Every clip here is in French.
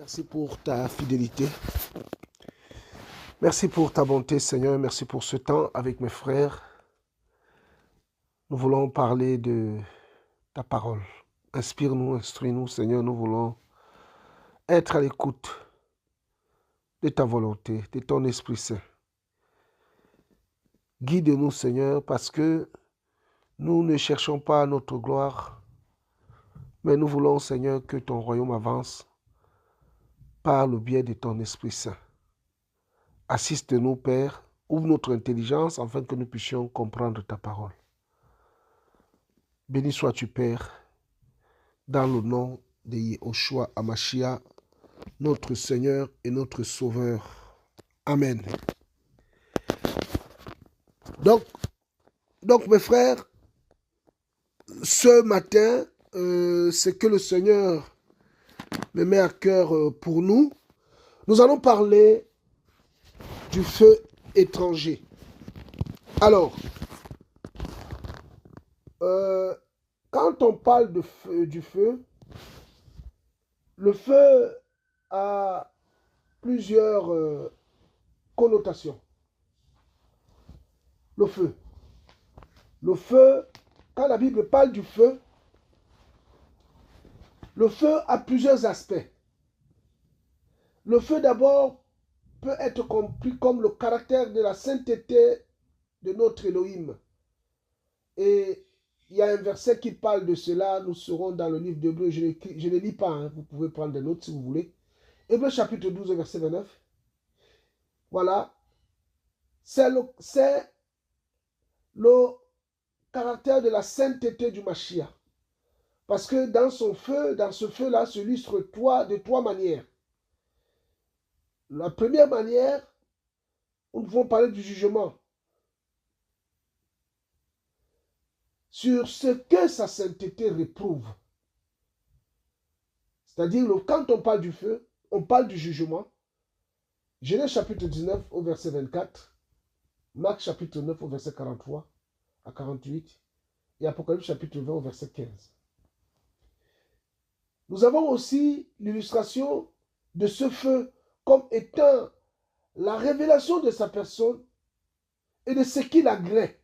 Merci pour ta fidélité. Merci pour ta bonté, Seigneur. Merci pour ce temps avec mes frères. Nous voulons parler de ta parole. Inspire-nous, instruis-nous, Seigneur. Nous voulons être à l'écoute de ta volonté, de ton Esprit Saint. Guide-nous, Seigneur, parce que nous ne cherchons pas notre gloire, mais nous voulons, Seigneur, que ton royaume avance par le biais de ton Esprit Saint. Assiste-nous, Père. Ouvre notre intelligence afin que nous puissions comprendre ta parole. Béni sois-tu, Père, dans le nom de Yehoshua Hamashiach, notre Seigneur et notre Sauveur. Amen. Donc mes frères, ce matin, ce que le Seigneur me met à cœur pour nous, nous allons parler du feu étranger. Alors, quand on parle de feu, du feu, le feu a plusieurs connotations. Le feu, quand la Bible parle du feu, le feu a plusieurs aspects. Le feu d'abord peut être compris comme le caractère de la sainteté de notre Elohim. Et il y a un verset qui parle de cela, nous serons dans le livre d'Hébreux, je ne le lis pas, hein, vous pouvez prendre des notes si vous voulez. Hébreux chapitre 12, verset 29. Voilà. C'est le caractère de la sainteté du Mashiach. Parce que dans ce feu-là, se illustre de trois manières. La première manière, nous devons parler du jugement. Sur ce que sa sainteté réprouve. C'est-à-dire, quand on parle du feu, on parle du jugement. Genèse chapitre 19 au verset 24. Marc chapitre 9 au verset 43 à 48. Et Apocalypse chapitre 20 au verset 15. Nous avons aussi l'illustration de ce feu comme étant la révélation de sa personne et de ce qu'il agrée.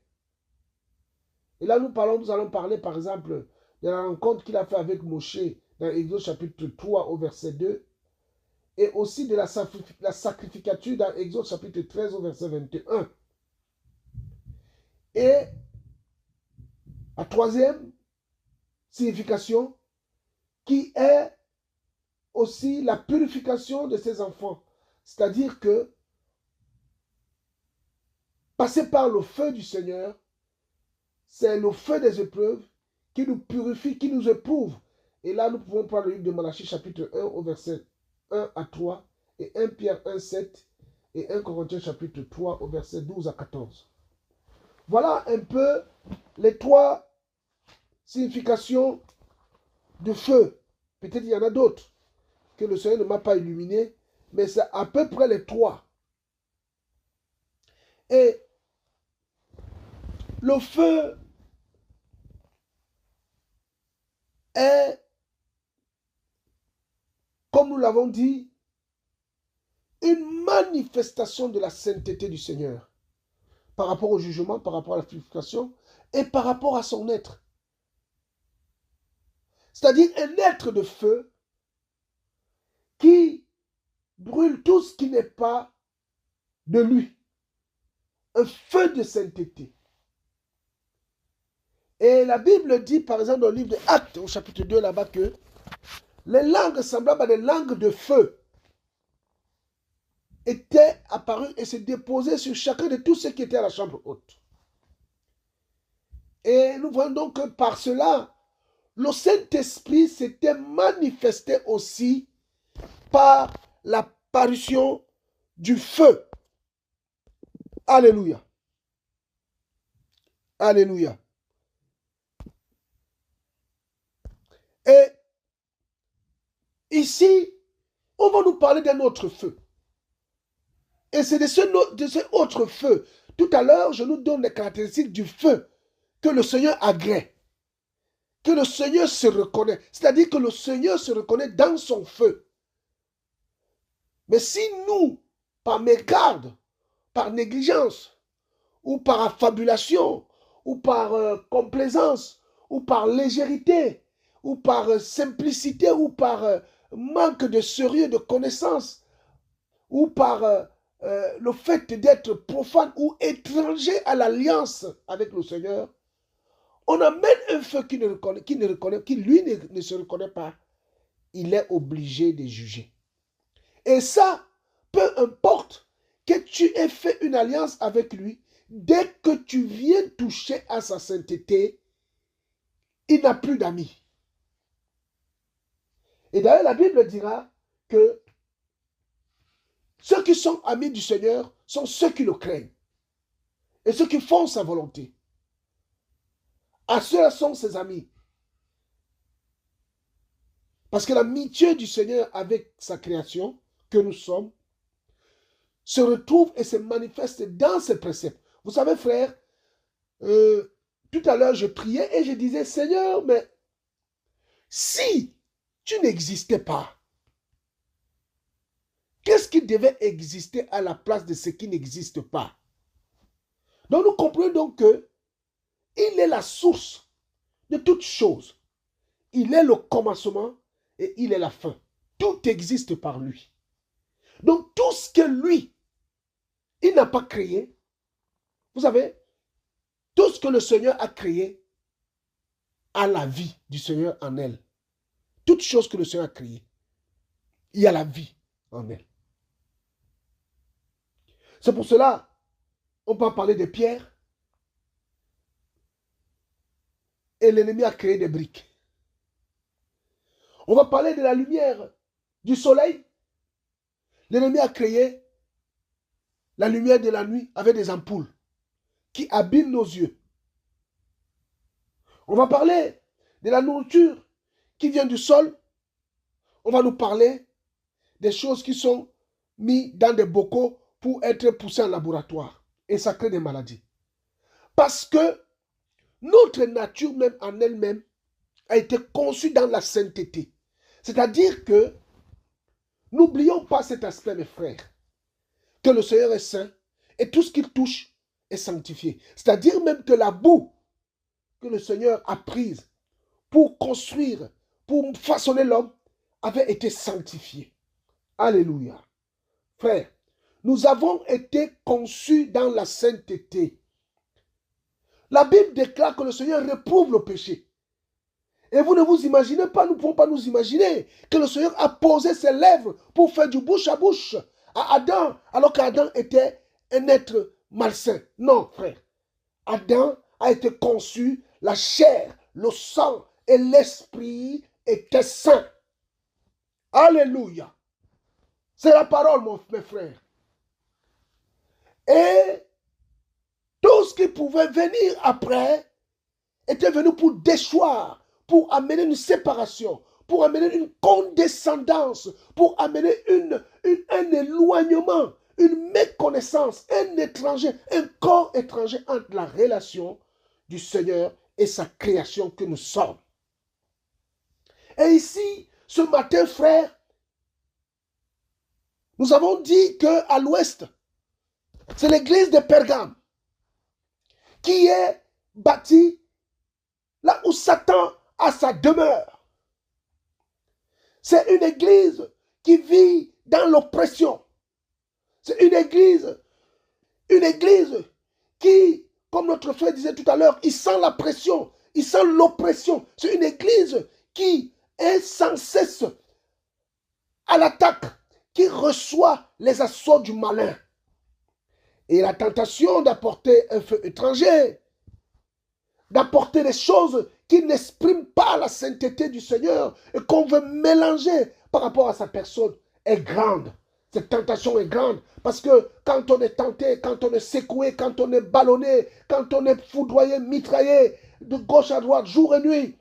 Et là, nous allons parler par exemple de la rencontre qu'il a fait avec Moshe dans Exode chapitre 3 au verset 2 et aussi de la sacrificature dans Exode chapitre 13 au verset 21. Et la troisième signification qui est aussi la purification de ses enfants. C'est-à-dire que passer par le feu du Seigneur, c'est le feu des épreuves qui nous purifie, qui nous éprouve. Et là, nous pouvons prendre le livre de Malachie, chapitre 1, au verset 1 à 3, et 1 Pierre 1, 7, et 1 Corinthiens, chapitre 3, au verset 12 à 14. Voilà un peu les trois significations de feu. Peut-être il y en a d'autres que le Seigneur ne m'a pas illuminé, mais c'est à peu près les trois. Et le feu est, comme nous l'avons dit, une manifestation de la sainteté du Seigneur par rapport au jugement, par rapport à la purification et par rapport à son être. C'est-à-dire un être de feu qui brûle tout ce qui n'est pas de lui. Un feu de sainteté. Et la Bible dit, par exemple, dans le livre des Actes, au chapitre 2, là-bas, que les langues semblables à des langues de feu étaient apparues et se déposaient sur chacun de tous ceux qui étaient à la chambre haute. Et nous voyons donc que par cela, le Saint-Esprit s'était manifesté aussi par l'apparition du feu. Alléluia. Alléluia. Et ici, on va nous parler d'un autre feu. Et c'est de ce autre feu. Tout à l'heure, je nous donne les caractéristiques du feu que le Seigneur agrée. Que le Seigneur se reconnaît. C'est-à-dire que le Seigneur se reconnaît dans son feu. Mais si nous, par mégarde, par négligence, ou par affabulation, ou par complaisance, ou par légèreté, ou par simplicité, ou par manque de sérieux, de connaissance, ou par le fait d'être profane ou étranger à l'alliance avec le Seigneur, on amène un feu qui lui ne se reconnaît pas. Il est obligé de juger. Et ça, peu importe que tu aies fait une alliance avec lui, dès que tu viens toucher à sa sainteté, il n'a plus d'amis. Et d'ailleurs, la Bible dira que ceux qui sont amis du Seigneur sont ceux qui le craignent et ceux qui font sa volonté. À ceux-là sont ses amis. Parce que l'amitié du Seigneur avec sa création, que nous sommes, se retrouve et se manifeste dans ses préceptes. Vous savez, frère, tout à l'heure, je priais et je disais, Seigneur, mais si tu n'existais pas, qu'est-ce qui devait exister à la place de ce qui n'existe pas? Donc nous comprenons donc que il est la source de toutes choses. Il est le commencement et il est la fin. Tout existe par lui. Donc tout ce que lui, il n'a pas créé, vous savez, tout ce que le Seigneur a créé a la vie du Seigneur en elle. Toute chose que le Seigneur a créée, il y a la vie en elle. C'est pour cela, on peut parler de pierre et l'ennemi a créé des briques. On va parler de la lumière du soleil. L'ennemi a créé la lumière de la nuit avec des ampoules qui abîment nos yeux. On va parler de la nourriture qui vient du sol. On va nous parler des choses qui sont mises dans des bocaux pour être poussées en laboratoire. Et ça crée des maladies. Parce que notre nature même en elle-même a été conçue dans la sainteté. C'est-à-dire que n'oublions pas cet aspect, mes frères, que le Seigneur est saint et tout ce qu'il touche est sanctifié. C'est-à-dire même que la boue que le Seigneur a prise pour construire, pour façonner l'homme, avait été sanctifiée. Alléluia. Frère, nous avons été conçus dans la sainteté. La Bible déclare que le Seigneur réprouve le péché. Et vous ne vous imaginez pas, nous ne pouvons pas nous imaginer que le Seigneur a posé ses lèvres pour faire du bouche à bouche à Adam, alors qu'Adam était un être malsain. Non, frère. Adam a été conçu, la chair, le sang et l'esprit étaient saints. Alléluia. C'est la parole, mes frères. Et tout ce qui pouvait venir après était venu pour déchoir, pour amener une séparation, pour amener une condescendance, pour amener un éloignement, une méconnaissance, un étranger, un corps étranger entre la relation du Seigneur et sa création que nous sommes. Et ici, ce matin, frère, nous avons dit qu'à l'ouest, c'est l'église de Pergame qui est bâtie là où Satan a sa demeure. C'est une église qui vit dans l'oppression. C'est une église qui, comme notre frère disait tout à l'heure, il sent la pression, il sent l'oppression. C'est une église qui est sans cesse à l'attaque, qui reçoit les assauts du malin. Et la tentation d'apporter un feu étranger, d'apporter des choses qui n'expriment pas la sainteté du Seigneur et qu'on veut mélanger par rapport à sa personne est grande. Cette tentation est grande parce que quand on est tenté, quand on est secoué, quand on est ballonné, quand on est foudroyé, mitraillé de gauche à droite, jour et nuit,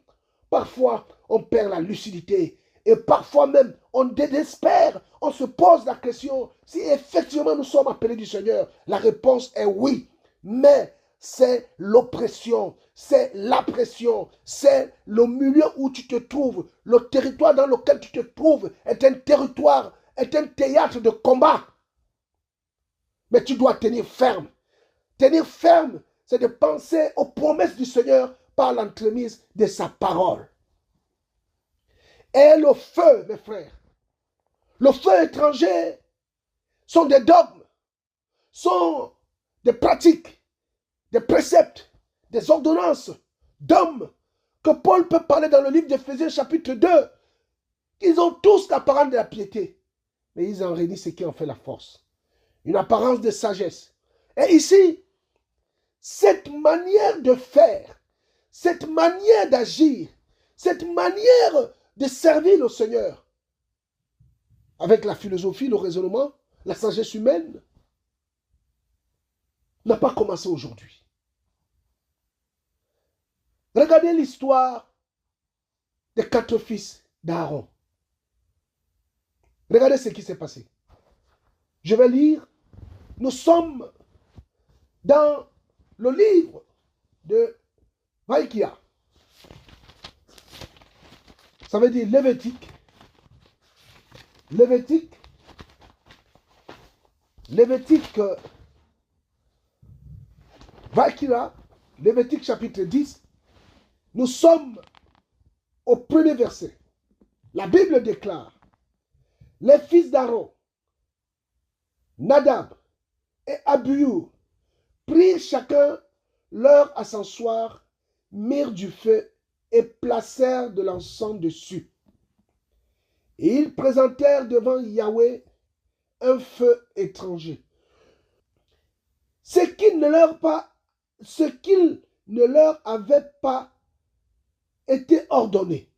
parfois on perd la lucidité et parfois même on désespère, on se pose la question si effectivement nous sommes appelés du Seigneur. La réponse est oui, mais c'est l'oppression, c'est la pression, c'est le milieu où tu te trouves, le territoire dans lequel tu te trouves est un territoire est un théâtre de combat. Mais tu dois tenir ferme. Tenir ferme, c'est de penser aux promesses du Seigneur par l'entremise de sa parole. Et le feu, mes frères, le feu étranger sont des dogmes, sont des pratiques, des préceptes, des ordonnances d'hommes que Paul peut parler dans le livre d'Éphésiens chapitre 2. Ils ont tous l'apparence de la piété, mais ils en réunissent ce qui en fait la force. Une apparence de sagesse. Et ici, cette manière de faire, cette manière d'agir, cette manière de servir le Seigneur, avec la philosophie, le raisonnement, la sagesse humaine, n'a pas commencé aujourd'hui. Regardez l'histoire des 4 fils d'Aaron. Regardez ce qui s'est passé. Je vais lire. Nous sommes dans le livre de Vaïkia. Ça veut dire Lévitique. Lévitique Vaïkia, Lévitique chapitre 10. Nous sommes au premier verset. La Bible déclare: les fils d'Aaron, Nadab et Abihu, prirent chacun leur ascensoir, mirent du feu et placèrent de l'encens dessus. Et ils présentèrent devant Yahweh un feu étranger. Ce qu'il ne leur avait pas été ordonné.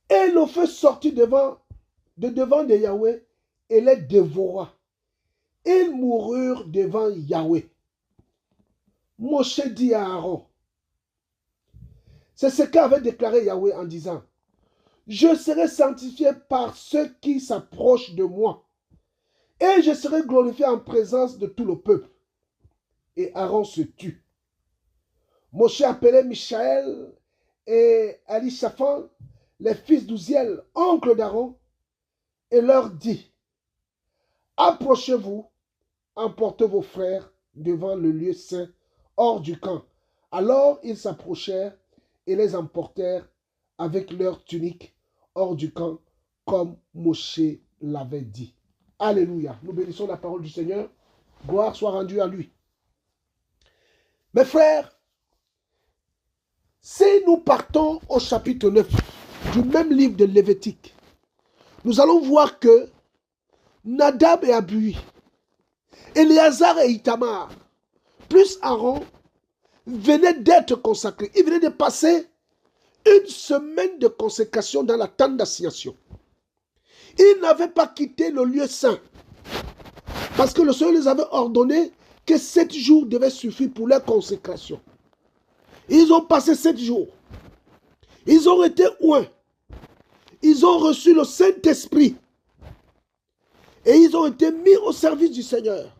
Et le feu sortit de devant de Yahweh et les dévora. Ils moururent devant Yahweh. Moshe dit à Aaron, c'est ce qu'avait déclaré Yahweh en disant: je serai sanctifié par ceux qui s'approchent de moi, et je serai glorifié en présence de tout le peuple. Et Aaron se tut. Moshe appelait Michaël et Elishaphan, les fils d'Ouziel, oncle d'Aaron, et leur dit: approchez-vous, emportez vos frères devant le lieu saint, hors du camp. Alors ils s'approchèrent et les emportèrent avec leurs tuniques hors du camp, comme Moshe l'avait dit. Alléluia. Nous bénissons la parole du Seigneur. Gloire soit rendue à lui. Mes frères, si nous partons au chapitre 9 du même livre de Lévitique, nous allons voir que Nadab et Abihu, Éléazar et Itamar, plus Aaron, venaient d'être consacrés. Ils venaient de passer une semaine de consécration dans la tente d'assignation. Ils n'avaient pas quitté le lieu saint, parce que le Seigneur les avait ordonné que 7 jours devaient suffire pour leur consécration. Ils ont passé 7 jours. Ils ont été oints. Ils ont reçu le Saint-Esprit. Et ils ont été mis au service du Seigneur.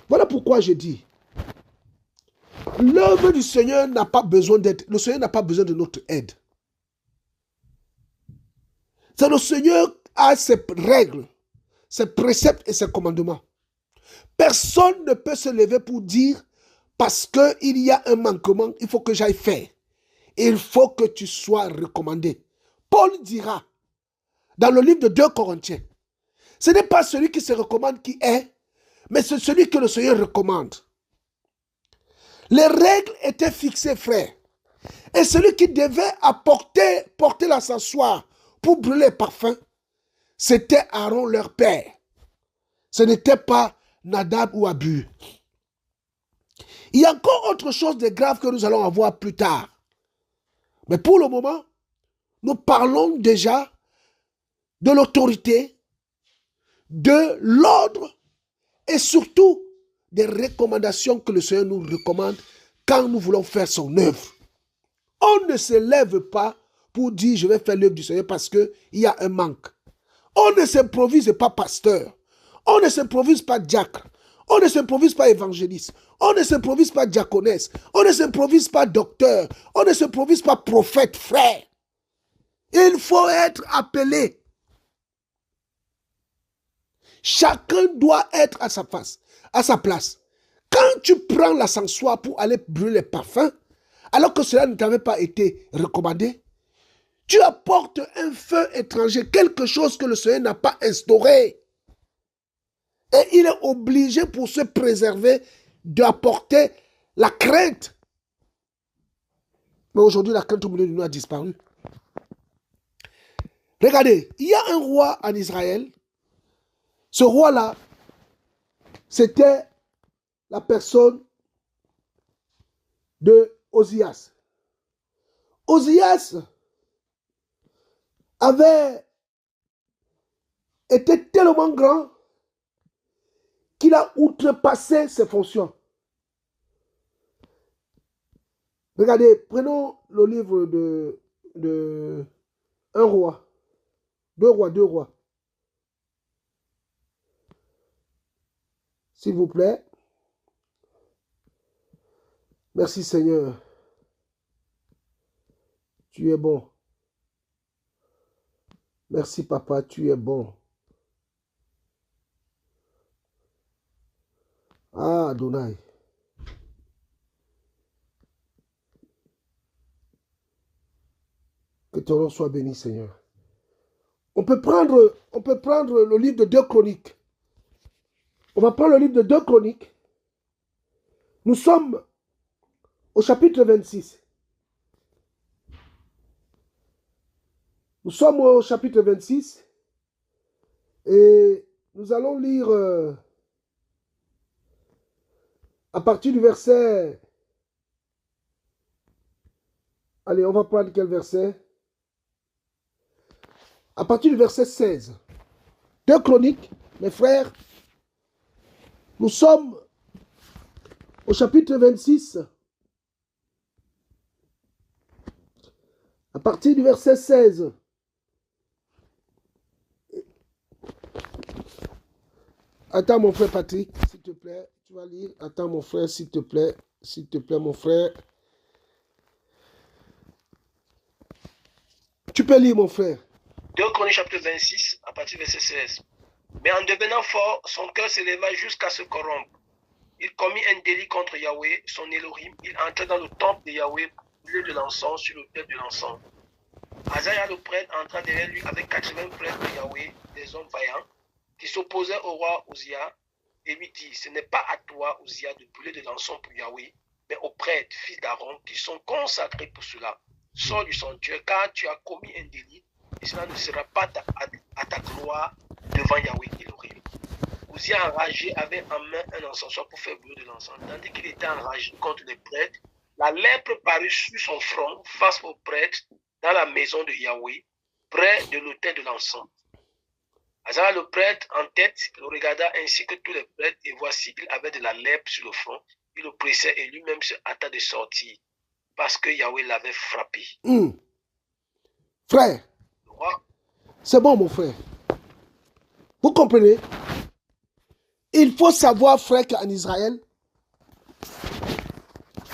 Voilà pourquoi je dis, l'œuvre du Seigneur n'a pas besoin d'être, le Seigneur n'a pas besoin de notre aide. C'est le Seigneur qui a ses règles, ses préceptes et ses commandements. Personne ne peut se lever pour dire, parce qu'il y a un manquement, il faut que j'aille faire. Il faut que tu sois recommandé. Paul dira, dans le livre de 2 Corinthiens, ce n'est pas celui qui se recommande qui est, mais c'est celui que le Seigneur recommande. Les règles étaient fixées, frère. Et celui qui devait porter l'ascensoir pour brûler les parfums, c'était Aaron, leur père. Ce n'était pas Nadab ou Abihu. Il y a encore autre chose de grave que nous allons avoir plus tard. Mais pour le moment, nous parlons déjà de l'autorité, de l'ordre et surtout des recommandations que le Seigneur nous recommande quand nous voulons faire son œuvre. On ne se lève pas pour dire je vais faire l'œuvre du Seigneur parce qu'il y a un manque. On ne s'improvise pas pasteur. On ne s'improvise pas diacre. On ne s'improvise pas évangéliste. On ne s'improvise pas diaconesse. On ne s'improvise pas docteur. On ne s'improvise pas prophète, frère. Il faut être appelé. Chacun doit être à sa place. Quand tu prends l'ascensoir pour aller brûler les parfums, alors que cela ne t'avait pas été recommandé, tu apportes un feu étranger, quelque chose que le Seigneur n'a pas instauré. Et il est obligé pour se préserver d'apporter la crainte. Mais aujourd'hui, la crainte au milieu de nous a disparu. Regardez, il y a un roi en Israël. Ce roi-là, c'était la personne de Osias. Osias avait été tellement grand qu'il a outrepassé ses fonctions. Regardez, prenons le livre de un roi, deux rois. S'il vous plaît. Merci Seigneur. Tu es bon. Merci Papa, tu es bon. Ah, Adonai. Que ton nom soit béni, Seigneur. On peut prendre le livre de 2 Chroniques. On va prendre le livre de 2 Chroniques. Nous sommes au chapitre 26. Nous sommes au chapitre 26. Et nous allons lire à partir du verset... Allez, on va prendre quel verset? À partir du verset 16. 2 Chroniques, mes frères. Nous sommes au chapitre 26. À partir du verset 16. Attends mon frère Patrick, s'il te plaît. Tu vas lire. Attends mon frère, s'il te plaît. S'il te plaît mon frère. Tu peux lire mon frère. 2 Chroniques chapitre 26, à partir du verset 16. Mais en devenant fort, son cœur s'éleva jusqu'à se corrompre. Il commit un délit contre Yahweh, son Elohim. Il entra dans le temple de Yahweh, lieu de l'encens, sur l'autel de l'encens. Azaïa le prêtre entra derrière lui avec 80 prêtres de Yahweh, des hommes vaillants, qui s'opposaient au roi Uzziah, et lui dit, ce n'est pas à toi, Uzziah, de brûler de l'encens pour Yahweh, mais aux prêtres, fils d'Aaron, qui sont consacrés pour cela. Sors du sanctuaire, car tu as commis un délit, et cela ne sera pas à ta gloire devant Yahweh Elohim. Uzziah enragé avait en main un encensoir pour faire brûler de l'encens. Tandis qu'il était enragé contre les prêtres, la lèpre parut sur son front face aux prêtres dans la maison de Yahweh, près de l'autel de l'encens. Azaïa le prêtre en tête le regarda ainsi que tous les prêtres, et voici il avait de la lèpre sur le front. Il le pressait et lui-même se hâta de sortir, parce que Yahweh l'avait frappé. Frère, c'est bon mon frère. Vous comprenez? Il faut savoir, frère, qu'en Israël,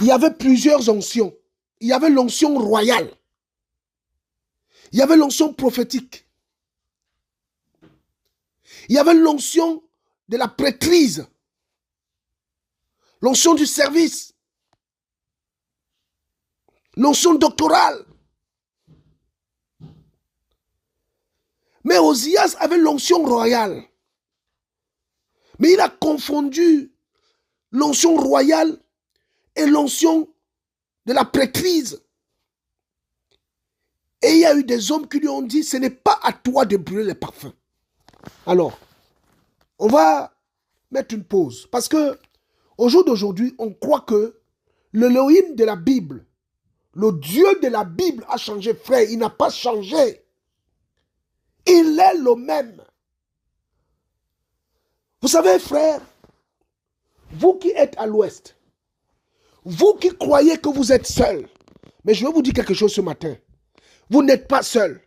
il y avait plusieurs onctions. Il y avait l'onction royale. Il y avait l'onction prophétique. Il y avait l'onction de la prêtrise. L'onction du service. L'onction doctorale. Mais Osias avait l'onction royale. Mais il a confondu l'onction royale et l'onction de la prêtrise. Et il y a eu des hommes qui lui ont dit, ce n'est pas à toi de brûler les parfums. Alors, on va mettre une pause. Parce que au jour d'aujourd'hui, on croit que l'Elohim de la Bible, le Dieu de la Bible a changé, frère. Il n'a pas changé. Il est le même. Vous savez, frère, vous qui êtes à l'ouest, vous qui croyez que vous êtes seul, mais je vais vous dire quelque chose ce matin. Vous n'êtes pas seul,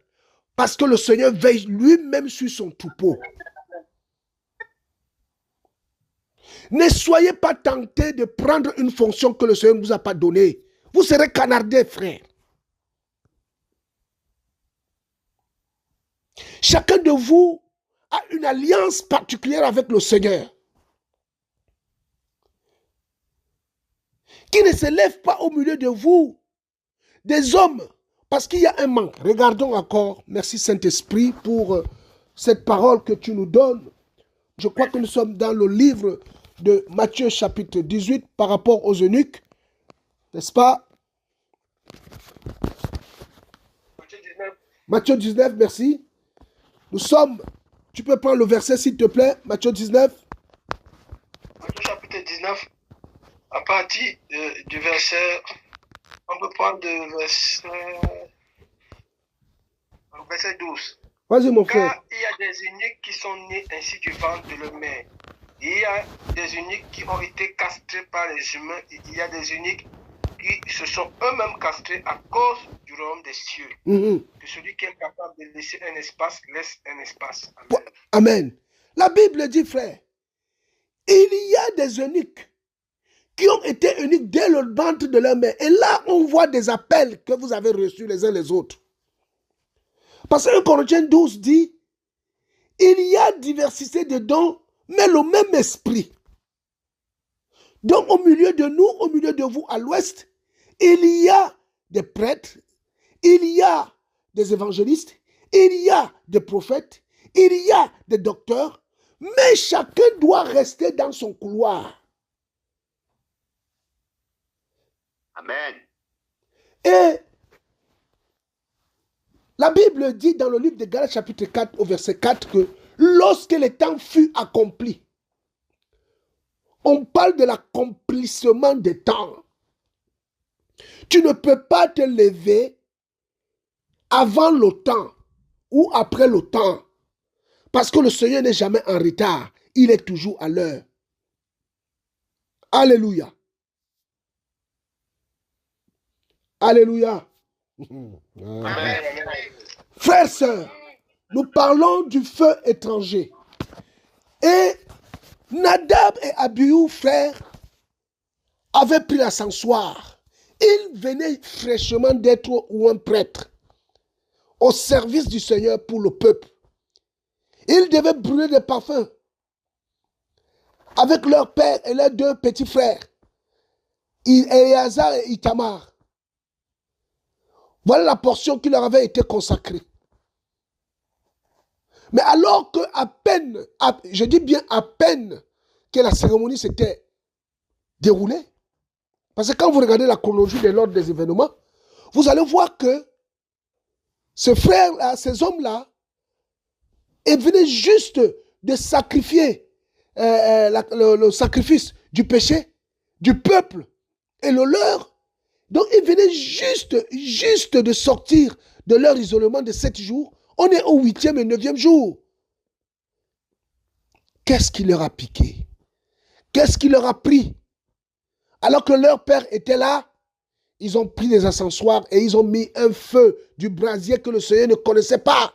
parce que le Seigneur veille lui-même sur son troupeau. Ne soyez pas tentés de prendre une fonction que le Seigneur ne vous a pas donnée. Vous serez canardés, frère. Chacun de vous a une alliance particulière avec le Seigneur. Qui ne se lève pas au milieu de vous, des hommes, parce qu'il y a un manque. Regardons encore, merci Saint-Esprit pour cette parole que tu nous donnes. Je crois que nous sommes dans le livre de Matthieu chapitre 18 par rapport aux eunuques, n'est-ce pas? Matthieu 19, merci. Nous sommes, tu peux prendre le verset s'il te plaît, Matthieu 19. Matthieu chapitre 19, à partir du verset, on peut prendre le verset 12. Vas-y mon frère. Car il y a des eunuques qui sont nés ainsi du ventre de leur mère. Il y a des eunuques qui ont été castrés par les humains. Il y a des eunuques qui se sont eux-mêmes castrés à cause du royaume des cieux. Que celui qui est capable de laisser un espace, laisse un espace. Amen. Amen. La Bible dit, frère, il y a des eunuques qui ont été eunuques dès le ventre de leur mère. Et là, on voit des appels que vous avez reçus les uns les autres. Parce que 1 Corinthiens 12 dit, il y a diversité de dons, mais le même esprit. Donc au milieu de nous, au milieu de vous à l'ouest, il y a des prêtres, il y a des évangélistes, il y a des prophètes, il y a des docteurs, mais chacun doit rester dans son couloir. Amen. Et la Bible dit dans le livre de Galates chapitre 4 au verset 4 que lorsque le temps fut accompli, on parle de l'accomplissement des temps. Tu ne peux pas te lever avant le temps ou après le temps. Parce que le Seigneur n'est jamais en retard. Il est toujours à l'heure. Alléluia. Alléluia. Amen. Frères, sœurs, nous parlons du feu étranger. Et Nadab et Abihu, frères, avaient pris l'ascensoir. Ils venaient fraîchement d'être ou un prêtre au service du Seigneur pour le peuple. Ils devaient brûler des parfums avec leur père et leurs deux petits frères, Éléazar et Ithamar. Voilà la portion qui leur avait été consacrée. Mais alors que à peine, je dis bien à peine que la cérémonie s'était déroulée, parce que quand vous regardez la chronologie de l'ordre des événements, vous allez voir que ces frères-là, ces hommes-là, ils venaient juste de sacrifier le sacrifice du péché, du peuple et le leur. Donc ils venaient juste de sortir de leur isolement de 7 jours. On est au 8e et 9e jour. Qu'est-ce qui leur a piqué? Qu'est-ce qui leur a pris? Alors que leur père était là, ils ont pris des ascensoirs et ils ont mis un feu du brasier que le Seigneur ne connaissait pas.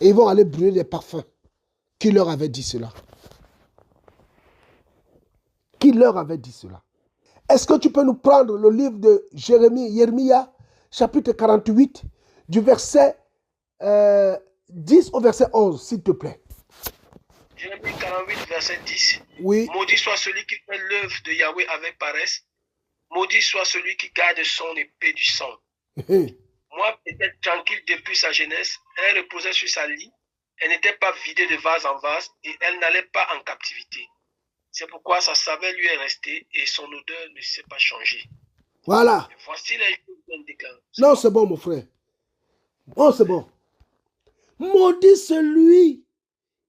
Et ils vont aller brûler des parfums. Qui leur avait dit cela? Qui leur avait dit cela? Est-ce que tu peux nous prendre le livre de Jérémie, chapitre 48, du verset 10 au verset 11, s'il te plaît? Jérémie 48, verset 10. Oui. Maudit soit celui qui fait l'œuvre de Yahweh avec paresse. Maudit soit celui qui garde son épée du sang. Moi, était tranquille depuis sa jeunesse. Elle reposait sur sa lit. Elle n'était pas vidée de vase en vase et elle n'allait pas en captivité. C'est pourquoi sa saveur lui est restée et son odeur ne s'est pas changée. Voilà. Et voici les choses bien déclarées. Non, c'est bon, mon frère. Oh, c'est bon. Maudit celui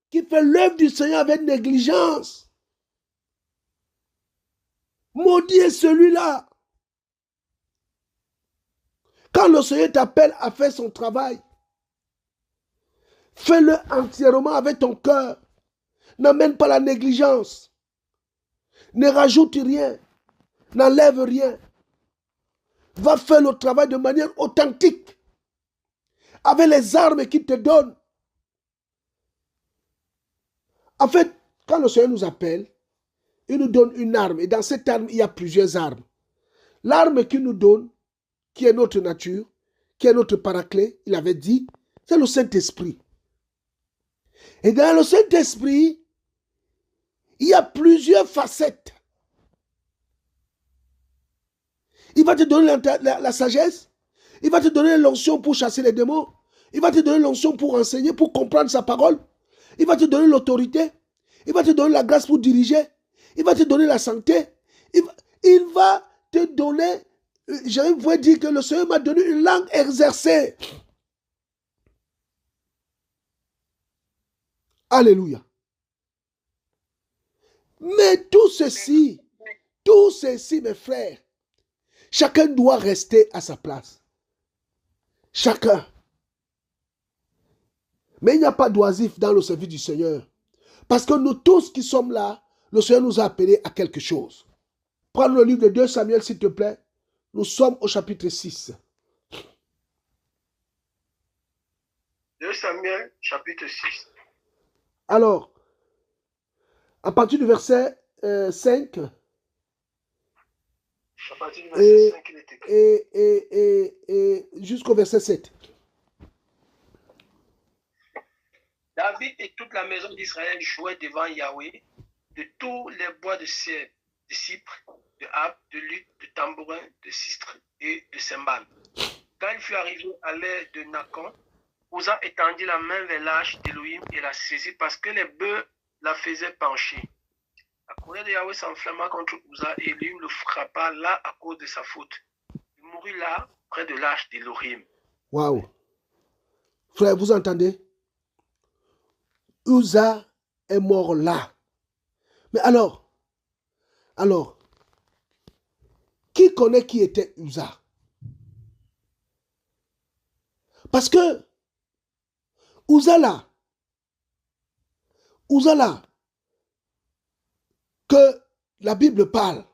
qui fait l'œuvre du Seigneur avec négligence. Maudit est celui-là. Quand le Seigneur t'appelle à faire son travail, fais-le entièrement avec ton cœur. N'amène pas la négligence. Ne rajoute rien. N'enlève rien. Va faire le travail de manière authentique. Avec les armes qu'il te donne. En fait, quand le Seigneur nous appelle, il nous donne une arme. Et dans cette arme, il y a plusieurs armes. L'arme qu'il nous donne, qui est notre nature, qui est notre paraclet, il avait dit, C'est le Saint-Esprit. Et dans le Saint-Esprit, il y a plusieurs facettes. Il va te donner la sagesse. Il va te donner l'onction pour chasser les démons. Il va te donner l'onction pour enseigner, pour comprendre sa parole. Il va te donner l'autorité. Il va te donner la grâce pour diriger. Il va te donner la santé. Il va te donner, je voudrais dire que le Seigneur m'a donné une langue exercée. Alléluia. Mais tout ceci, mes frères, chacun doit rester à sa place. Chacun. Mais il n'y a pas d'oisif dans le service du Seigneur. Parce que nous tous qui sommes là, le Seigneur nous a appelés à quelque chose. Prends le livre de 2 Samuel, s'il te plaît. Nous sommes au chapitre 6. 2 Samuel, chapitre 6. Alors, à partir du verset 5, À partir du verset 5, il est écrit. et jusqu'au verset 7. David et toute la maison d'Israël jouaient devant Yahweh de tous les bois de cypre, de harpe, de luth, de tambourin, de sistre et de cymbales. Quand il fut arrivé à l'ère de Nacon, Uza étendit la main vers l'arche d'Élohim et la saisit parce que les bœufs la faisaient pencher. La colère de Yahweh s'enflamma contre Uza et Élohim le frappa là à cause de sa faute. Il mourut là, près de l'arche d'Élohim. Waouh! Frère, vous entendez? Uza est mort là. Mais alors, qui connaît qui était Uza? Parce que Uza là, que la Bible parle,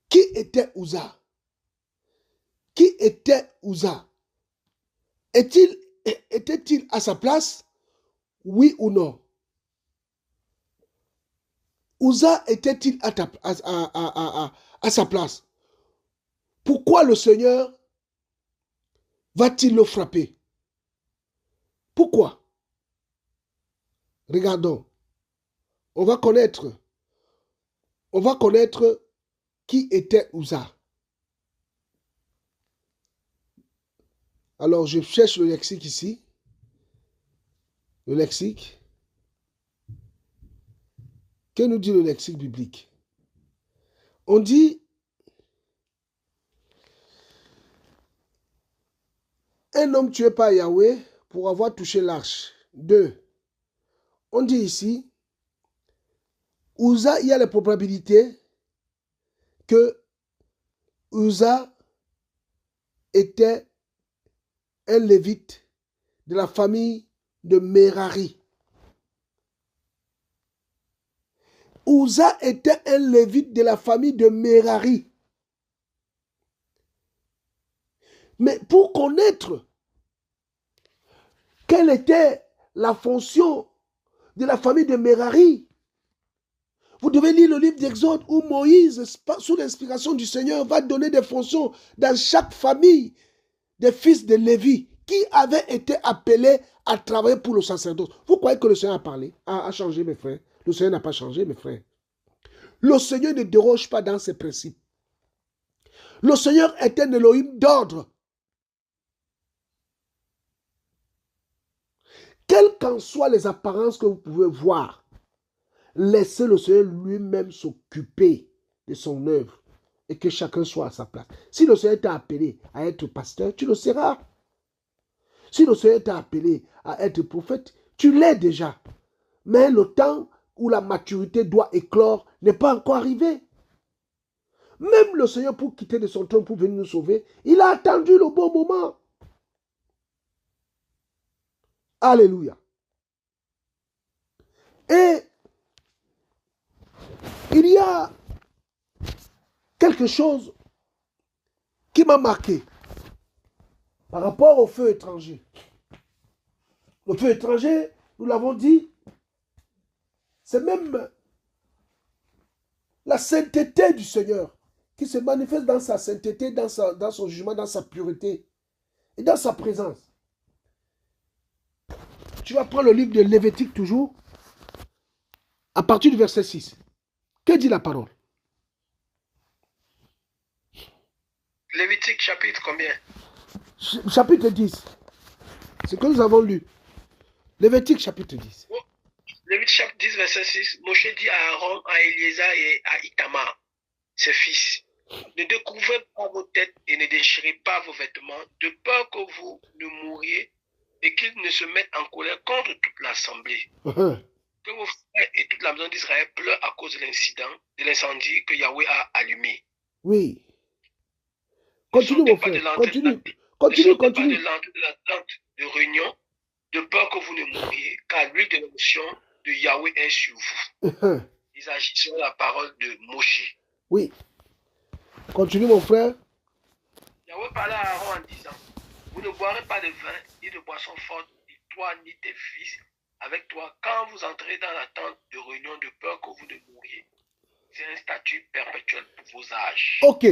qui était Uza? Qui était Uza? Était-il à sa place? Oui ou non? Uza était-il à sa place? Pourquoi le Seigneur va-t-il le frapper? Pourquoi? Regardons. On va connaître qui était Uza. Alors, je cherche le lexique ici. Le lexique. Que nous dit le lexique biblique? On dit un homme tué par Yahweh pour avoir touché l'arche. 2. On dit ici, Uza, il y a la probabilité que Uza était un lévite de la famille de Merari. Uza était un lévite de la famille de Merari. Mais pour connaître quelle était la fonction de la famille de Merari, vous devez lire le livre d'Exode où Moïse, sous l'inspiration du Seigneur, va donner des fonctions dans chaque famille des fils de Lévi qui avaient été appelés à travailler pour le sacerdoce. Vous croyez que le Seigneur a parlé, a changé, mes frères? Le Seigneur n'a pas changé, mes frères. Le Seigneur ne déroge pas dans ses principes. Le Seigneur est un Elohim d'ordre. Quelles qu'en soient les apparences que vous pouvez voir, laissez le Seigneur lui-même s'occuper de son œuvre et que chacun soit à sa place. Si le Seigneur t'a appelé à être pasteur, tu le seras. Si le Seigneur t'a appelé à être prophète, tu l'es déjà. Mais le temps où la maturité doit éclore n'est pas encore arrivé. Même le Seigneur, pour quitter de son trône, pour venir nous sauver, il a attendu le bon moment. Alléluia. Et il y a quelque chose qui m'a marqué par rapport au feu étranger. Le feu étranger, nous l'avons dit, c'est même la sainteté du Seigneur qui se manifeste dans sa sainteté, dans son jugement, dans sa pureté. et dans sa présence. Tu vas prendre le livre de Lévitique toujours, à partir du verset 6. Que dit la parole? Lévitique chapitre combien? Chapitre 10. Ce que nous avons lu. Lévitique chapitre 10. Lévitique chapitre 10, verset 6. Moshe dit à Aaron, à Eliezer et à Itamar, ses fils, ne découvrez pas vos têtes et ne déchirez pas vos vêtements, de peur que vous ne mouriez et qu'ils ne se mettent en colère contre toute l'assemblée. Que vos frères et toute la maison d'Israël pleurent à cause de l'incendie que Yahweh a allumé. Oui. Continue, mon frère. Continue. Continue. Pas de la tente de réunion, de peur que vous ne mouriez, car l'huile de l'onction de Yahweh est sur vous. Ils agissent sur la parole de Moshe. Oui. Continue, mon frère. Yahweh parlait à Aaron en disant, vous ne boirez pas de vin ni de boisson forte, ni toi ni tes fils, avec toi, quand vous entrez dans la tente de réunion, de peur que vous ne mouriez. C'est un statut perpétuel pour vos âges. Ok.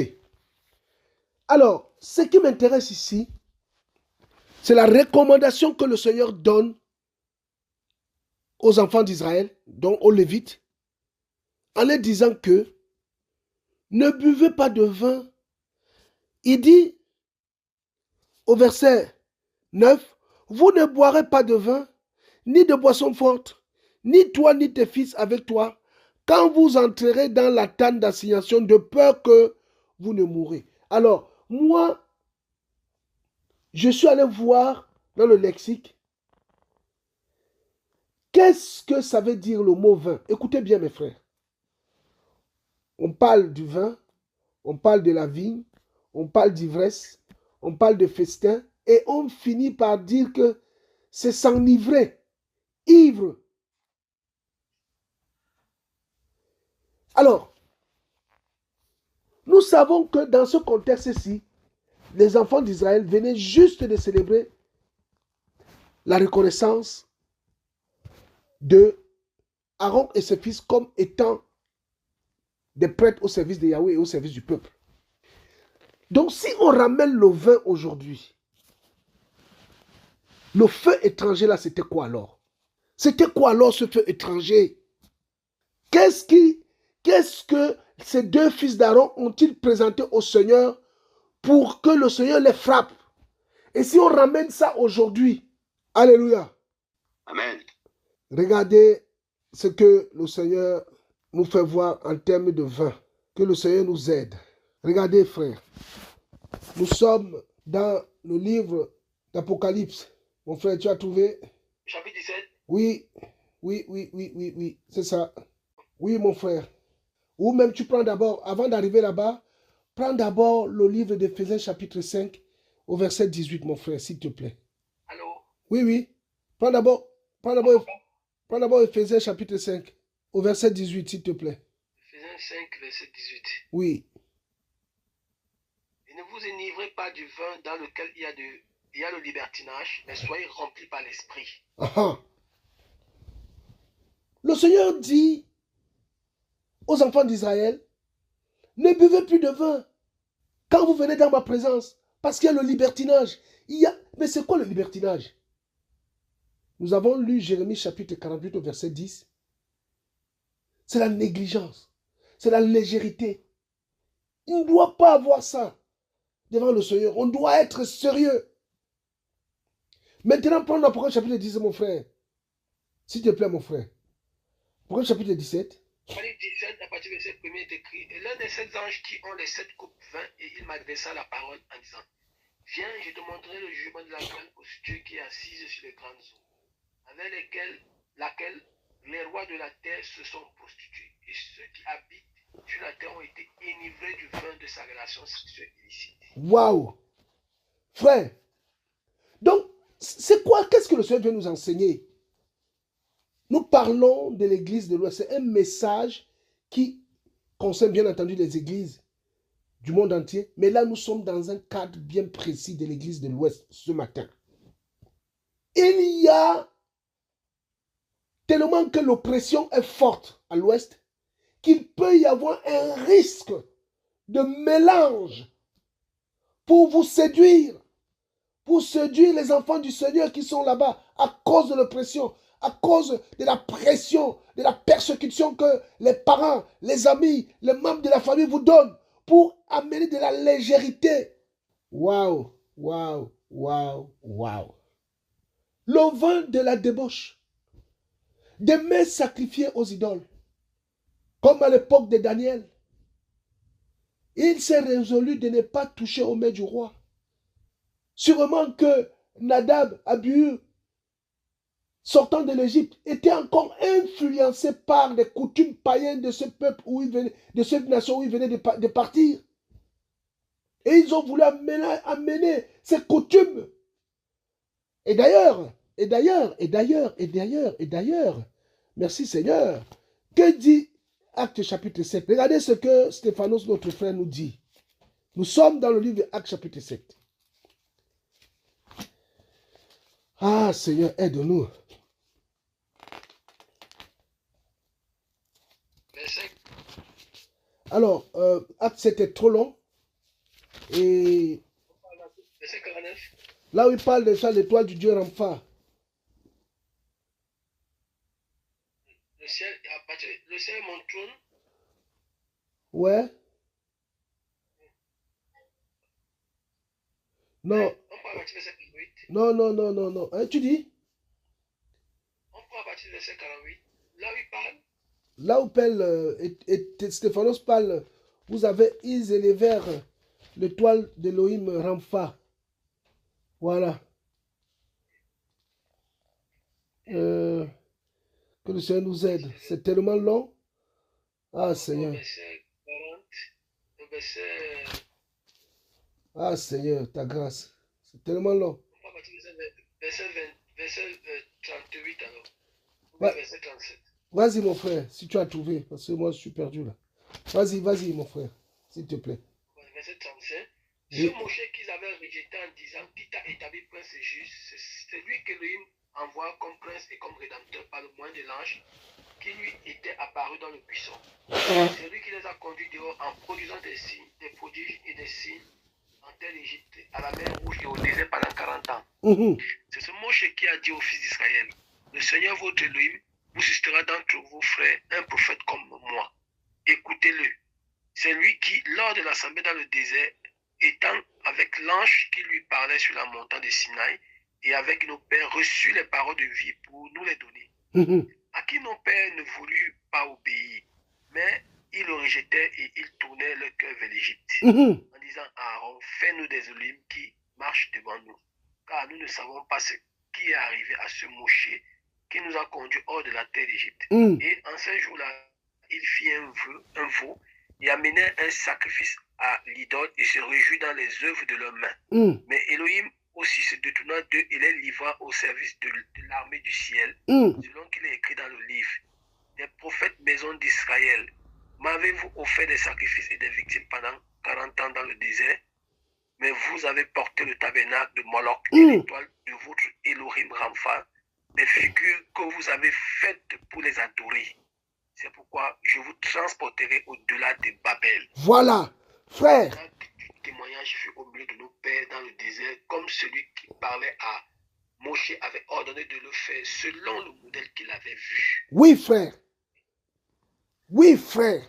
Alors, ce qui m'intéresse ici, c'est la recommandation que le Seigneur donne aux enfants d'Israël, donc aux Lévites, en leur disant que ne buvez pas de vin. Il dit au verset 9, vous ne boirez pas de vin, ni de boisson forte, ni toi ni tes fils avec toi, quand vous entrerez dans la tente d'assignation, de peur que vous ne mourrez. Alors, moi, je suis allé voir dans le lexique, qu'est-ce que ça veut dire le mot vin? Écoutez bien mes frères. On parle du vin, on parle de la vigne, on parle d'ivresse, on parle de festin, et on finit par dire que c'est s'enivrer, ivre. Alors, nous savons que dans ce contexte-ci, les enfants d'Israël venaient juste de célébrer la reconnaissance de Aaron et ses fils comme étant des prêtres au service de Yahweh et au service du peuple. Donc si on ramène le vin aujourd'hui, le feu étranger là, c'était quoi alors? C'était quoi alors ce feu étranger? Qu'est-ce que ces deux fils d'Aaron ont-ils présenté au Seigneur pour que le Seigneur les frappe? Et si on ramène ça aujourd'hui, alléluia. Amen. Regardez ce que le Seigneur nous fait voir en termes de vin. Que le Seigneur nous aide. Regardez, frères. Nous sommes dans le livre d'Apocalypse. Mon frère, tu as trouvé? Chapitre 17. Oui. C'est ça. Oui, mon frère. Ou même tu prends d'abord, avant d'arriver là-bas, prends d'abord le livre d'Éphésiens chapitre 5 au verset 18, mon frère, s'il te plaît. Allô? Oui. Prends d'abord Éphésiens chapitre 5 au verset 18, s'il te plaît. Éphésiens 5, verset 18. Oui. Et ne vous enivrez pas du vin dans lequel il y a le libertinage, mais soyez remplis par l'esprit. Le Seigneur dit aux enfants d'Israël, ne buvez plus de vin quand vous venez dans ma présence, parce qu'il y a le libertinage. Mais c'est quoi le libertinage? Nous avons lu Jérémie chapitre 48 au verset 10. C'est la négligence, c'est la légèreté. Il ne doit pas avoir ça devant le Seigneur. On doit être sérieux. Maintenant, prends l'Apocalypse chapitre 10, mon frère. S'il te plaît, mon frère. Apocalypse chapitre 17. Apocalypse 17, à partir du verset 1er est écrit, et l'un des 7 anges qui ont les 7 coupes vin, et il m'adressa la parole en disant, viens, je te montrerai le jugement de la grande prostituée qui est assise sur les grandes eaux, avec laquelle les rois de la terre se sont prostitués, et ceux qui habitent sur la terre ont été enivrés du vin de sa relation sexuelle illicite. Waouh! Frère, donc, c'est quoi? Qu'est-ce que le Seigneur veut nous enseigner? Nous parlons de l'église de l'Ouest. C'est un message qui concerne bien entendu les églises du monde entier. Mais là, nous sommes dans un cadre bien précis de l'église de l'Ouest ce matin. Il y a tellement que l'oppression est forte à l'Ouest qu'il peut y avoir un risque de mélange pour vous séduire, pour séduire les enfants du Seigneur qui sont là-bas à cause de l'oppression, à cause de la pression, de la persécution que les parents, les amis, les membres de la famille vous donnent pour amener de la légèreté. Waouh, waouh, waouh, waouh. Le vin de la débauche, des mets sacrifiés aux idoles, comme à l'époque de Daniel. Il s'est résolu de ne pas toucher au mets du roi. Sûrement que Nadab, Abihu, sortant de l'Égypte, était encore influencé par les coutumes païennes de ce peuple où il venait, de cette nation où il venait de partir. Et ils ont voulu amener ces coutumes. Et d'ailleurs, merci Seigneur, que dit Actes chapitre 7? Regardez ce que Stéphanos, notre frère, nous dit. Nous sommes dans le livre de Actes chapitre 7. Ah Seigneur, aide-nous. Alors, Acte 7 est trop long. Et là où il parle de ça, l'étoile du Dieu Rampha. Le ciel est mon trône. Ouais. Non. On peut partir verset 48. Non. Hein, tu dis? On peut partir verset 48. Là où il parle. Là où et Stéphanos parle, ils élevèrent l'étoile d'Élohim Rampha. Voilà. Que le Seigneur nous aide. C'est tellement long. Ah Seigneur. Verset 40, verset... Ah Seigneur, ta grâce. C'est tellement long. On va partir verset 38 alors. Ouais. Verset 37. Vas-y mon frère, si tu as trouvé, parce que moi je suis perdu là. Vas-y mon frère, s'il te plaît. Verset 35. Ce Moshe qu'ils avaient rejeté en disant qui t'a établi prince et juste, c'est lui que Elohim envoie comme prince et comme rédempteur par le moyen de l'ange qui lui était apparu dans le buisson. C'est lui qui les a conduits dehors en produisant des signes, des prodiges et des signes en terre d'Égypte, à la mer Rouge et au désert pendant 40 ans. C'est ce Moshe qui a dit aux fils d'Israël, le Seigneur votre Elohim vous suscitera d'entre vos frères un prophète comme moi. Écoutez-le. C'est lui qui, lors de l'assemblée dans le désert, étant avec l'ange qui lui parlait sur la montagne de Sinaï, et avec nos pères reçut les paroles de vie pour nous les donner. À qui nos pères ne voulurent pas obéir, mais ils le rejetaient et ils tournaient leur cœur vers l'Égypte, en disant à Aaron, fais-nous des Elohim qui marchent devant nous, car nous ne savons pas ce qui est arrivé à ce Moshe qui nous a conduits hors de la terre d'Égypte. Et en ce jour-là, il fit un veau et amenait un sacrifice à l'idole et se réjouit dans les œuvres de leurs mains. Mais Elohim aussi se détourna d'eux et les livra au service de l'armée du ciel, selon qu'il est écrit dans le livre. Des prophètes maison d'Israël, m'avez-vous offert des sacrifices et des victimes pendant 40 ans dans le désert? Mais vous avez porté le tabernacle de Moloch et l'étoile de votre Elohim Rampha, des figures que vous avez faites pour les adorer. C'est pourquoi je vous transporterai au-delà de Babel. Voilà, frère. Du témoignage fut au milieu de nos pères dans le désert, comme celui qui parlait à Moshe avait ordonné de le faire selon le modèle qu'il avait vu. Oui, frère. Oui, frère.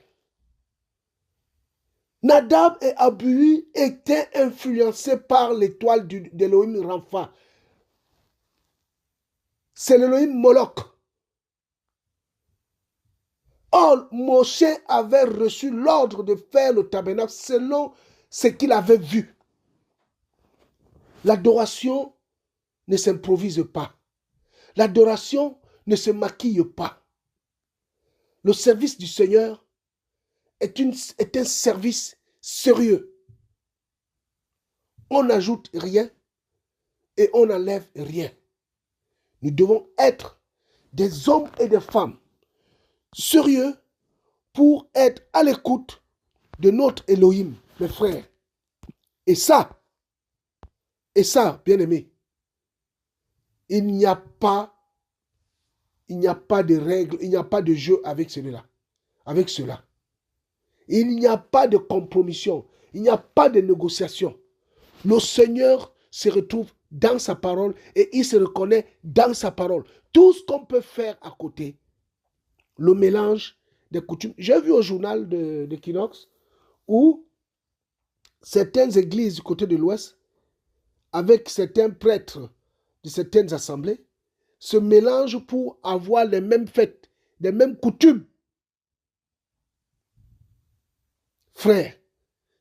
Nadab et Abihu étaient influencés par l'étoile d'Elohim Rampha. C'est l'Elohim Moloch. Or, Moshe avait reçu l'ordre de faire le tabernacle selon ce qu'il avait vu. L'adoration ne s'improvise pas. L'adoration ne se maquille pas. Le service du Seigneur est un service sérieux. On n'ajoute rien et on n'enlève rien. Nous devons être des hommes et des femmes sérieux pour être à l'écoute de notre Elohim, mes frères. Et ça, bien aimé, il n'y a pas de règles, il n'y a pas de jeu avec celui-là, avec cela. Il n'y a pas de compromission, il n'y a pas de négociation. Le Seigneur se retrouve dans sa parole et il se reconnaît dans sa parole. Tout ce qu'on peut faire à côté, le mélange des coutumes. J'ai vu au journal de Kinox où certaines églises du côté de l'Ouest, avec certains prêtres de certaines assemblées, se mélangent pour avoir les mêmes fêtes, les mêmes coutumes. Frère,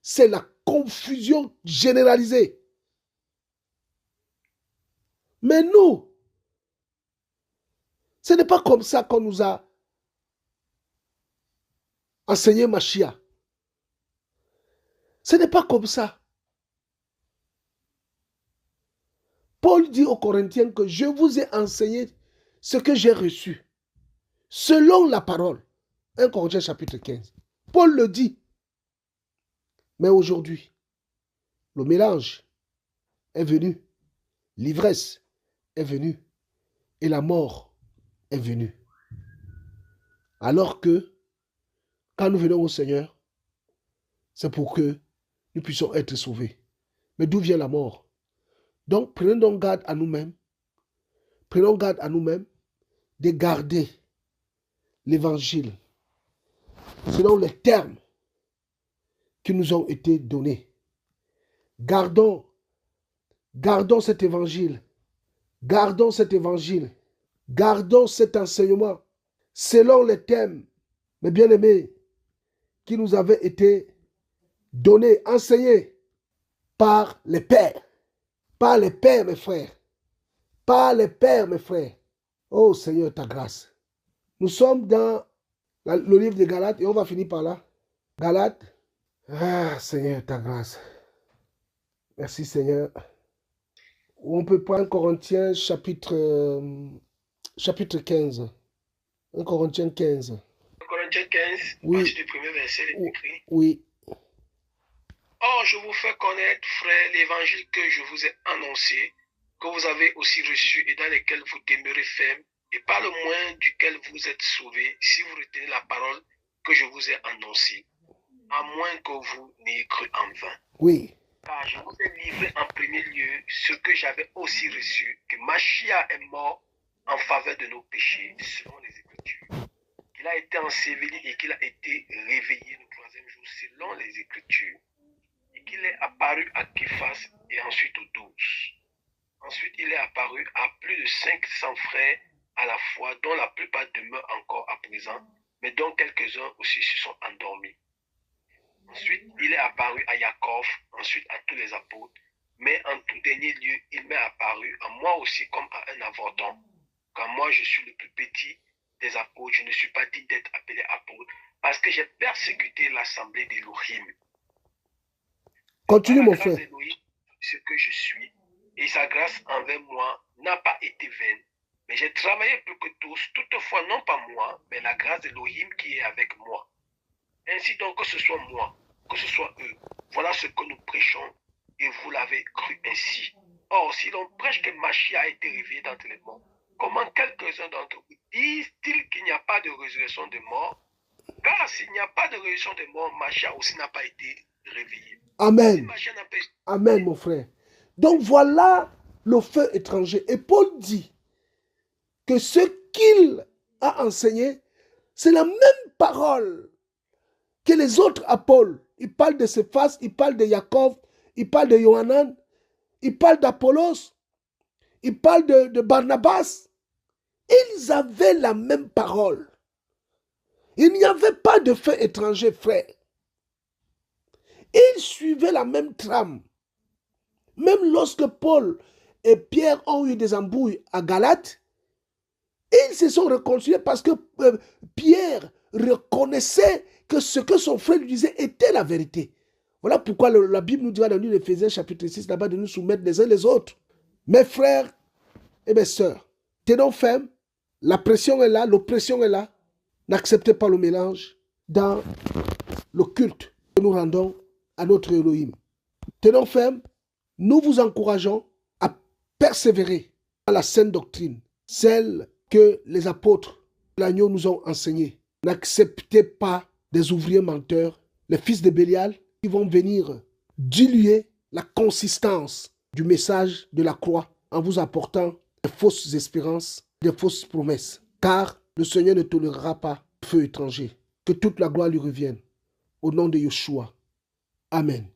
c'est la confusion généralisée. Mais nous, ce n'est pas comme ça qu'on nous a enseigné Machia. Ce n'est pas comme ça. Paul dit aux Corinthiens que je vous ai enseigné ce que j'ai reçu, selon la parole. 1 Corinthiens chapitre 15. Paul le dit. Mais aujourd'hui, le mélange est venu, l'ivresse est venue et la mort est venue. Alors que, quand nous venons au Seigneur, c'est pour que nous puissions être sauvés. Mais d'où vient la mort? Donc, prenons donc garde à nous-mêmes. Prenons garde à nous-mêmes de garder l'évangile selon les termes qui nous ont été donnés. Gardons cet évangile. Gardons cet évangile. Gardons cet enseignement selon les thèmes, mes bien-aimés, qui nous avaient été donnés, enseignés par les pères. Par les pères, mes frères. Par les pères, mes frères. Oh Seigneur, ta grâce. Nous sommes dans le livre de Galates et on va finir par là. Galates. Ah Seigneur, ta grâce. Merci Seigneur. On peut prendre Corinthiens chapitre 15. 1 Corinthiens 15. Corinthiens 15, Oui. partie du premier verset, il est écrit. Oui. Or, je vous fais connaître, frères, l'évangile que je vous ai annoncé, que vous avez aussi reçu et dans lequel vous demeurez ferme, et par le moyen duquel vous êtes sauvés, si vous retenez la parole que je vous ai annoncée, à moins que vous n'ayez cru en vain. Oui. Car je vous ai livré en premier lieu ce que j'avais aussi reçu, que Machia est mort en faveur de nos péchés, selon les Écritures, qu'il a été enseveli et qu'il a été réveillé le troisième jour, selon les Écritures, et qu'il est apparu à Képhas et ensuite aux 12. Ensuite, il est apparu à plus de 500 frères à la fois, dont la plupart demeurent encore à présent, mais dont quelques-uns aussi se sont endormis. Ensuite, il est apparu à Jacob, ensuite à tous les apôtres, mais en tout dernier lieu, il m'est apparu à moi aussi comme à un avorton. Car moi, je suis le plus petit des apôtres, je ne suis pas digne d'être appelé apôtre, parce que j'ai persécuté l'assemblée d'Élohim. Continue, mon frère. Ce que je suis, et sa grâce envers moi n'a pas été vaine, mais j'ai travaillé plus que tous, toutefois non pas moi, mais la grâce d'Élohim qui est avec moi. Ainsi donc, que ce soit moi, que ce soit eux, voilà ce que nous prêchons, et vous l'avez cru ainsi. Or, si l'on prêche que Machia a été réveillé d'entre les morts, comment quelques-uns d'entre vous disent-ils qu'il n'y a pas de résurrection des morts? Car s'il n'y a pas de résurrection des morts, Machia aussi n'a pas été réveillé. Amen. Amen, mon frère. Donc voilà le feu étranger. Et Paul dit que ce qu'il a enseigné, c'est la même parole que les autres apôtres. Il parle de Céphas, il parle de Jacob, il parle de Yohanan, il parle d'Apollos, il parle de Barnabas. Ils avaient la même parole. Il n'y avait pas de feu étranger, frère. Ils suivaient la même trame. Même lorsque Paul et Pierre ont eu des embrouilles à Galate, ils se sont réconciliés parce que Pierre reconnaissait que ce que son frère lui disait était la vérité. Voilà pourquoi la Bible nous dira dans l'Éphésiens chapitre 6, là-bas, de nous soumettre les uns les autres. Mes frères et mes sœurs, tenons ferme. La pression est là, l'oppression est là. N'acceptez pas le mélange dans le culte que nous rendons à notre Elohim. Tenons ferme. Nous vous encourageons à persévérer dans la saine doctrine, celle que les apôtres de l'agneau nous ont enseignée. N'acceptez pas des ouvriers menteurs, les fils de Bélial, qui vont venir diluer la consistance du message de la croix en vous apportant des fausses espérances, des fausses promesses. Car le Seigneur ne tolérera pas le feu étranger. Que toute la gloire lui revienne. Au nom de Yeshua. Amen.